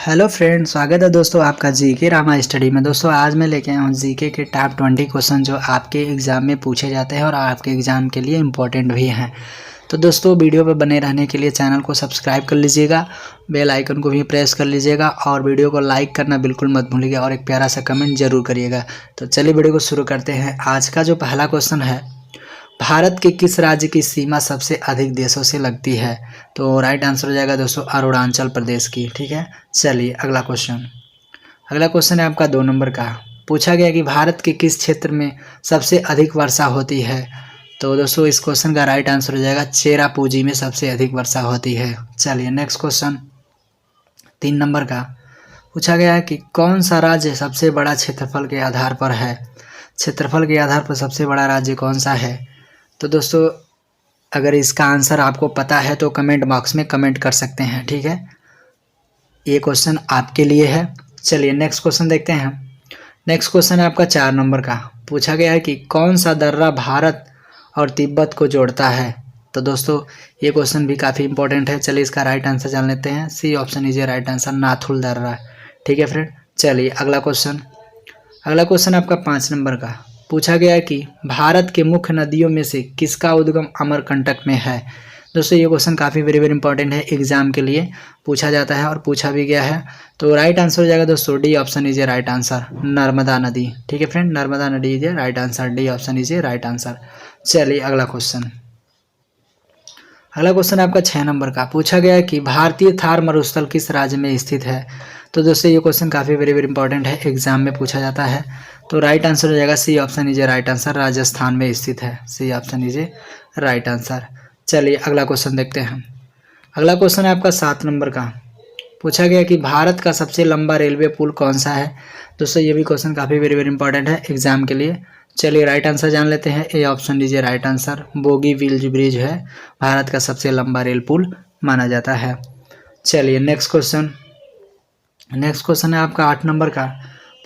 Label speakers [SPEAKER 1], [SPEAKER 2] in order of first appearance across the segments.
[SPEAKER 1] Hello friends, स्वागत है दोस्तों आपका जीके रामा स्टडी में। दोस्तों आज मैं लेके आया हूँ जीके के टॉप 20 क्वेश्चन जो आपके एग्ज़ाम में पूछे जाते हैं और आपके एग्ज़ाम के लिए इम्पोर्टेंट भी हैं। तो दोस्तों वीडियो पर बने रहने के लिए चैनल को सब्सक्राइब कर लीजिएगा, बेल आइकन को भी प्रेस कर लीजिएगा और वीडियो को लाइक करना बिल्कुल मत भूलिएगा और एक प्यारा सा कमेंट जरूर करिएगा। तो चलिए वीडियो को शुरू करते हैं। आज का जो पहला क्वेश्चन है, भारत के किस राज्य की सीमा सबसे अधिक देशों से लगती है? तो राइट आंसर हो जाएगा दोस्तों अरुणाचल प्रदेश की। ठीक है, चलिए अगला क्वेश्चन है आपका 2 नंबर का। पूछा गया कि भारत के किस क्षेत्र में सबसे अधिक वर्षा होती है? तो दोस्तों इस क्वेश्चन का राइट आंसर हो जाएगा चेरापूंजी में सबसे अधिक वर्षा होती है। चलिए नेक्स्ट क्वेश्चन 3 नंबर का। पूछा गया है कि कौन सा राज्य सबसे बड़ा क्षेत्रफल के आधार पर है? क्षेत्रफल के आधार पर सबसे बड़ा राज्य कौन सा है? तो दोस्तों अगर इसका आंसर आपको पता है तो कमेंट बॉक्स में कमेंट कर सकते हैं। ठीक है, ये क्वेश्चन आपके लिए है। चलिए नेक्स्ट क्वेश्चन देखते हैं। नेक्स्ट क्वेश्चन है आपका 4 नंबर का। पूछा गया है कि कौन सा दर्रा भारत और तिब्बत को जोड़ता है? तो दोस्तों ये क्वेश्चन भी काफ़ी इंपॉर्टेंट है। चलिए इसका राइट आंसर जान लेते हैं। C option is right answer, Nathula दर्रा। ठीक है फ्रेंड, चलिए अगला क्वेश्चन आपका 5 नंबर का। पूछा गया है कि भारत के मुख्य नदियों में से किसका उद्गम अमरकंटक में है? दोस्तों ये क्वेश्चन काफ़ी वेरी इंपॉर्टेंट है, एग्जाम के लिए पूछा जाता है और पूछा भी गया है। तो राइट आंसर हो जाएगा दोस्तों D option is right answer, Narmada नदी। ठीक है फ्रेंड, नर्मदा नदी is right answer, D option is right answer. चलिए अगला क्वेश्चन आपका 6 नंबर का। पूछा गया है कि भारतीय थार मरुस्थल किस राज्य में स्थित है? तो दोस्तों ये क्वेश्चन काफ़ी वेरी इंपॉर्टेंट है, एग्जाम में पूछा जाता है। तो राइट आंसर हो जाएगा C option is right answer, Rajasthan में स्थित है। C option is right answer. चलिए अगला क्वेश्चन देखते हैं। अगला क्वेश्चन है आपका 7 नंबर का। पूछा गया कि भारत का सबसे लंबा रेलवे पुल कौन सा है? दोस्तों ये भी क्वेश्चन काफ़ी वेरी इंपॉर्टेंट है एग्जाम के लिए। चलिए राइट आंसर जान लेते हैं। ए ऑप्शन दीजिए राइट आंसर, बोगीबील ब्रिज है भारत का सबसे लंबा रेल पुल माना जाता है। चलिए नेक्स्ट क्वेश्चन है आपका 8 नंबर का।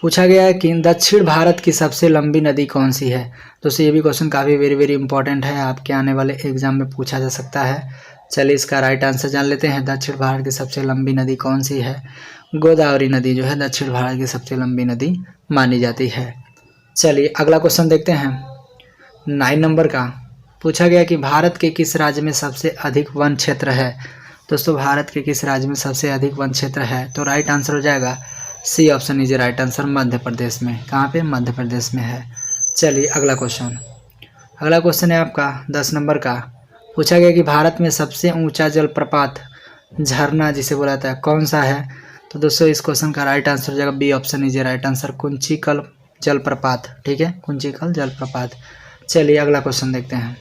[SPEAKER 1] पूछा गया है कि दक्षिण भारत की सबसे लंबी नदी कौन सी है? दोस्तों ये भी क्वेश्चन काफ़ी वेरी इंपॉर्टेंट है, आपके आने वाले एग्जाम में पूछा जा सकता है। चलिए इसका राइट आंसर जान लेते हैं। दक्षिण भारत की सबसे लंबी नदी कौन सी है? गोदावरी नदी जो है दक्षिण भारत की सबसे लंबी नदी मानी जाती है। चलिए अगला क्वेश्चन देखते हैं 9 नंबर का। पूछा गया कि भारत के किस राज्य में सबसे अधिक वन क्षेत्र है? दोस्तों भारत के किस राज्य में सबसे अधिक वन क्षेत्र है? तो राइट आंसर हो जाएगा C option is right answer, Madhya Pradesh में। कहाँ पे? मध्य प्रदेश में है। चलिए अगला क्वेश्चन है आपका 10 नंबर का। पूछा गया कि भारत में सबसे ऊंचा जलप्रपात, झरना जिसे बोला जाता है, कौन सा है? तो दोस्तों इस क्वेश्चन का राइट आंसर हो जाएगा B option is right answer, Kunchikal जलप्रपात। ठीक है, कुंचिकल जलप्रपात। चलिए अगला क्वेश्चन देखते हैं।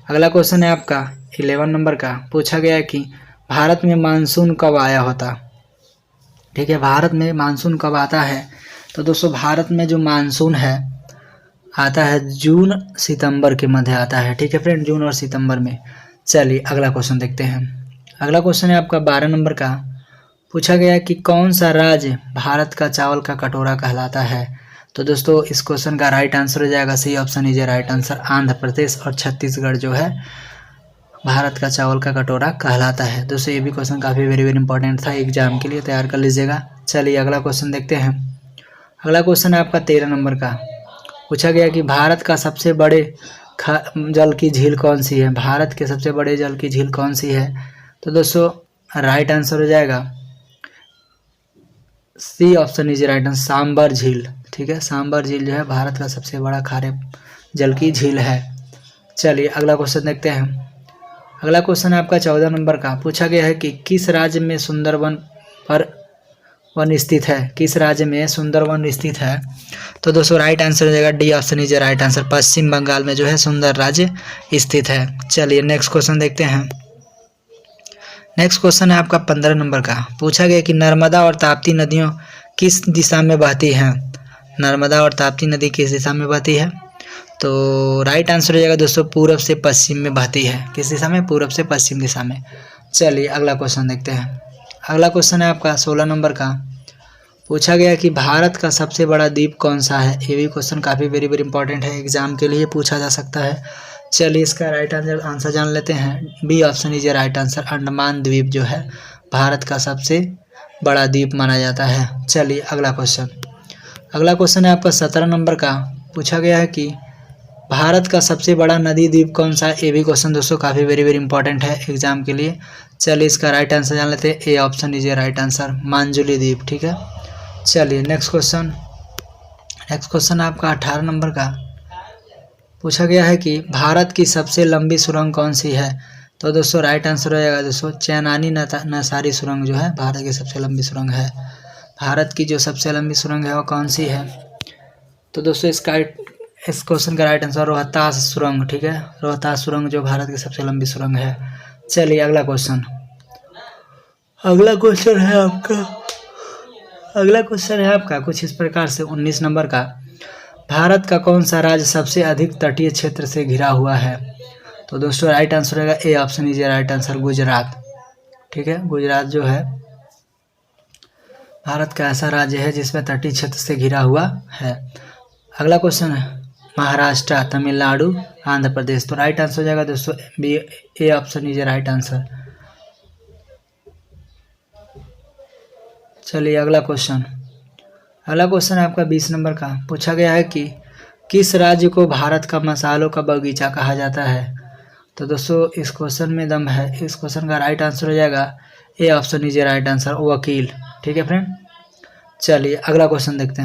[SPEAKER 1] अगला क्वेश्चन है आपका 11 नंबर का। पूछा गया है कि भारत में मानसून कब आया होता? ठीक है, भारत में मानसून कब आता है? तो दोस्तों भारत में जो मानसून है आता है जून सितंबर के मध्य आता है। ठीक है फ्रेंड, जून और सितंबर में। चलिए अगला क्वेश्चन देखते हैं। अगला क्वेश्चन है आपका 12 नंबर का। पूछा गया कि कौन सा राज्य भारत का चावल का कटोरा कहलाता है? तो दोस्तों इस क्वेश्चन का राइट आंसर हो जाएगा C option is right answer, Andhra Pradesh और छत्तीसगढ़ जो है भारत का चावल का कटोरा कहलाता है। दोस्तों ये भी क्वेश्चन काफ़ी वेरी इंपॉर्टेंट था, एग्जाम के लिए तैयार कर लीजिएगा। चलिए अगला क्वेश्चन देखते हैं। अगला क्वेश्चन है आपका 13 नंबर का। पूछा गया कि भारत का सबसे बड़े जल की झील कौन सी है? भारत के सबसे बड़े जल की झील कौन सी है? तो दोस्तों राइट आंसर हो जाएगा C option is right answer, Sambhar झील। ठीक है, सांबर झील जो है भारत का सबसे बड़ा खारे जल की झील है। चलिए अगला क्वेश्चन देखते हैं। अगला क्वेश्चन है आपका 14 नंबर का। पूछा गया है कि किस राज्य में सुंदरवन वन स्थित है? किस राज्य में सुंदरवन स्थित है? तो दोस्तों राइट आंसर हो जाएगा D option is right answer, Paschim Bengal में जो है सुंदर राज्य स्थित है। चलिए नेक्स्ट क्वेश्चन देखते हैं। नेक्स्ट क्वेश्चन है आपका 15 नंबर का। पूछा गया कि नर्मदा और ताप्ती नदियों किस दिशा में बहती हैं? नर्मदा और ताप्ती नदी किस दिशा में बहती है? तो राइट आंसर हो जाएगा दोस्तों पूर्व से पश्चिम में बहती है। किस दिशा में? पूर्व से पश्चिम दिशा में। चलिए अगला क्वेश्चन देखते हैं। अगला क्वेश्चन है आपका 16 नंबर का। पूछा गया कि भारत का सबसे बड़ा द्वीप कौन सा है? ये भी क्वेश्चन काफ़ी वेरी इंपॉर्टेंट है, एग्जाम के लिए पूछा जा सकता है। चलिए इसका राइट आंसर जान लेते हैं। B option is right answer, Andaman द्वीप जो है भारत का सबसे बड़ा द्वीप माना जाता है। चलिए अगला क्वेश्चन है आपका 17 नंबर का। पूछा गया है कि भारत का सबसे बड़ा नदी द्वीप कौन सा है। ये भी क्वेश्चन दोस्तों काफ़ी वेरी इंपॉर्टेंट है एग्जाम के लिए। चलिए इसका राइट आंसर जान लेते हैं। A option is A right answer, Majuli द्वीप। ठीक है, चलिए नेक्स्ट क्वेश्चन आपका 18 नंबर का। पूछा गया है कि भारत की सबसे लंबी सुरंग कौन सी है। तो दोस्तों राइट आंसर हो जाएगा दोस्तों चेनानी नसारी सुरंग जो है भारत की सबसे लंबी सुरंग है। भारत की जो सबसे लंबी सुरंग है वो कौन सी है। तो दोस्तों इस क्वेश्चन का राइट आंसर रोहतास सुरंग। ठीक है, रोहतास सुरंग जो भारत की सबसे लंबी सुरंग है। चलिए अगला क्वेश्चन है आपका कुछ इस प्रकार से 19 नंबर का। भारत का कौन सा राज्य सबसे अधिक तटीय क्षेत्र से घिरा हुआ है। तो दोस्तों राइट आंसर रहेगा ए option is right answer, Gujarat. ठीक है, गुजरात जो है भारत का ऐसा राज्य है जिसमें तटीय क्षेत्र से घिरा हुआ है। अगला क्वेश्चन है महाराष्ट्र, तमिलनाडु, आंध्र प्रदेश। तो राइट आंसर हो जाएगा दोस्तों B, A option is right answer. चलिए अगला क्वेश्चन है आपका 20 नंबर का। पूछा गया है कि किस राज्य को भारत का मसालों का बगीचा कहा जाता है। तो दोस्तों इस क्वेश्चन में दम है। इस क्वेश्चन का राइट आंसर हो जाएगा ए ऑप्शन इज राइट आंसर, वकील। ठीक है फ्रेंड, चलिए अगला क्वेश्चन देखते हैं।